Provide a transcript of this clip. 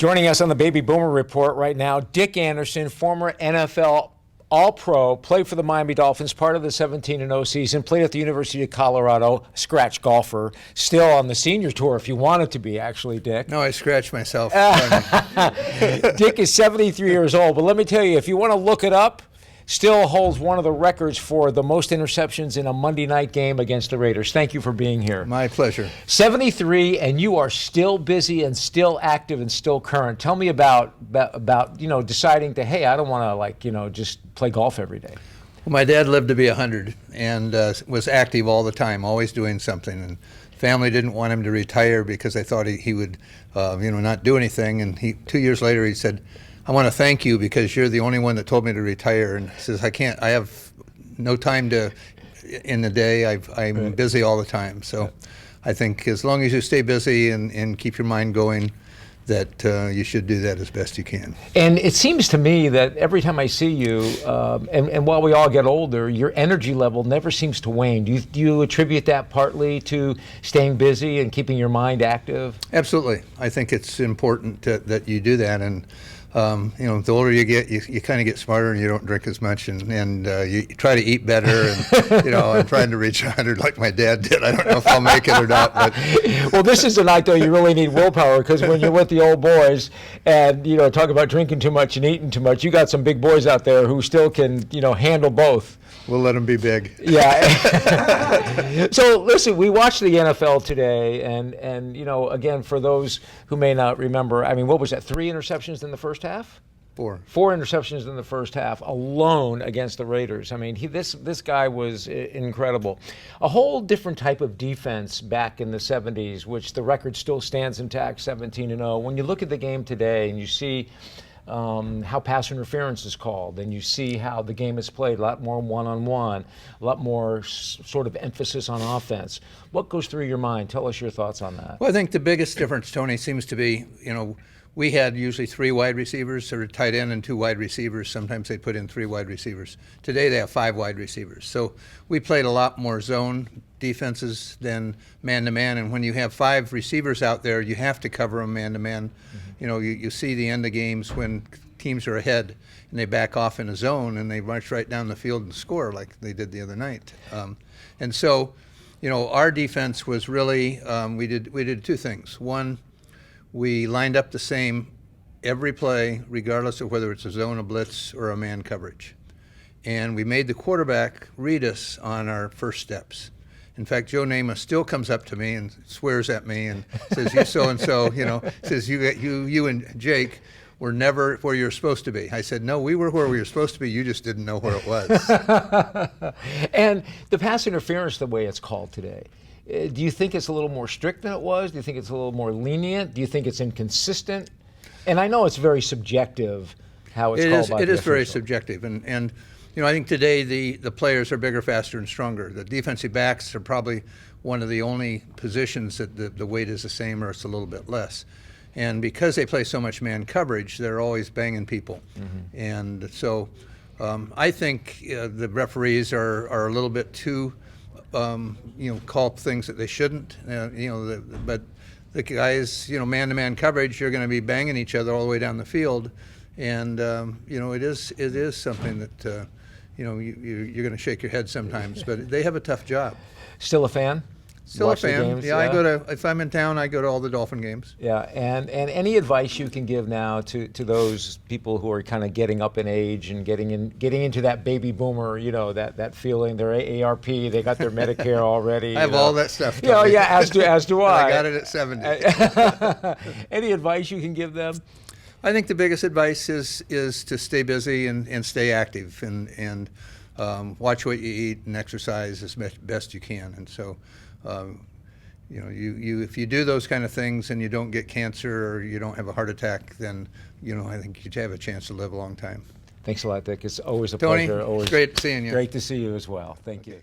Joining us on the Baby Boomer Report right now, Dick Anderson, former NFL All-Pro, played for the Miami Dolphins, part of the 17-0 season, played at the University of Colorado, scratch golfer, still on the senior tour if you wanted to be, actually, Dick. No, I scratched myself. Dick is 73 years old, but let me tell you, if you want to look it up, still holds one of the records for the most interceptions in a Monday night game against the Raiders. Thank you for being here. My pleasure. 73, and you are still busy and still active and still current. Tell me about deciding to, hey, I don't want to just play golf every day. Well, my dad lived to be 100 and was active all the time, always doing something. And family didn't want him to retire because they thought he would, not do anything. And 2 years later, he said, I want to thank you because you're the only one that told me to retire. And he says, I have no time in the day. I'm busy all the time. So I think as long as you stay busy and keep your mind going, that you should do that as best you can. And it seems to me that every time I see you, and while we all get older, your energy level never seems to wane. Do you attribute that partly to staying busy and keeping your mind active? Absolutely. I think it's important that you do that. And the older you get, you kind of get smarter and you don't drink as much and you try to eat better and, I'm trying to reach 100 like my dad did. I don't know if I'll make it or not. But Well, this is the night, though, you really need willpower because when you're with the old boys and, talk about drinking too much and eating too much, you got some big boys out there who still can, handle both. We'll let them be big. Yeah. So, listen, we watched the NFL today, and again, for those who may not remember, what was that, 3 interceptions in the first half? 4 interceptions in the first half alone against the Raiders. This guy was incredible. A whole different type of defense back in the 70s, which the record still stands intact, 17-0. When you look at the game today and you see how pass interference is called, and you see how the game is played, a lot more one-on-one, a lot more sort of emphasis on offense. What goes through your mind? Tell us your thoughts on that. Well, I think the biggest difference, Tony, seems to be, we had usually 3 wide receivers or a tight end and 2 wide receivers. Sometimes they put in 3 wide receivers. Today they have 5 wide receivers. So we played a lot more zone defenses than man-to-man. And when you have 5 receivers out there, you have to cover them man-to-man. You see the end of games when teams are ahead and they back off in a zone and they march right down the field and score like they did the other night. And so, our defense was really, we did 2 things. One, we lined up the same every play, regardless of whether it's a zone, a blitz, or a man coverage. And we made the quarterback read us on our first steps. In fact, Joe Namath still comes up to me and swears at me and says, you so-and-so, says, you and Jake were never where you're supposed to be. I said, no, we were where we were supposed to be. You just didn't know where it was. And the pass interference, the way it's called today, do you think it's a little more strict than it was? Do you think it's a little more lenient? Do you think it's inconsistent? And I know it's very subjective how it's called by the It is very official. subjective. And I think today the players are bigger, faster, and stronger. The defensive backs are probably one of the only positions that the weight is the same or it's a little bit less. And because they play so much man coverage, they're always banging people. Mm-hmm. And so I think the referees are a little bit too call things that they shouldn't. But the guys, man-to-man coverage, you're going to be banging each other all the way down the field, and it is something that you're going to shake your head sometimes. But they have a tough job. Still a fan? Still Watch a fan. the games? Yeah, if I'm in town, I go to all the Dolphin games. Yeah, and any advice you can give now to those people who are kind of getting up in age and getting into that baby boomer, that feeling, their AARP, they got their Medicare already. I have all that stuff. Yeah, as do I. I got it at 70. Any advice you can give them? I think the biggest advice is to stay busy and stay active and watch what you eat and exercise as best you can. And so, if you do those kind of things and you don't get cancer or you don't have a heart attack, then I think you have a chance to live a long time. Thanks a lot, Dick. It's always a Tony, pleasure. Always great seeing you. Great to see you as well. Thank you.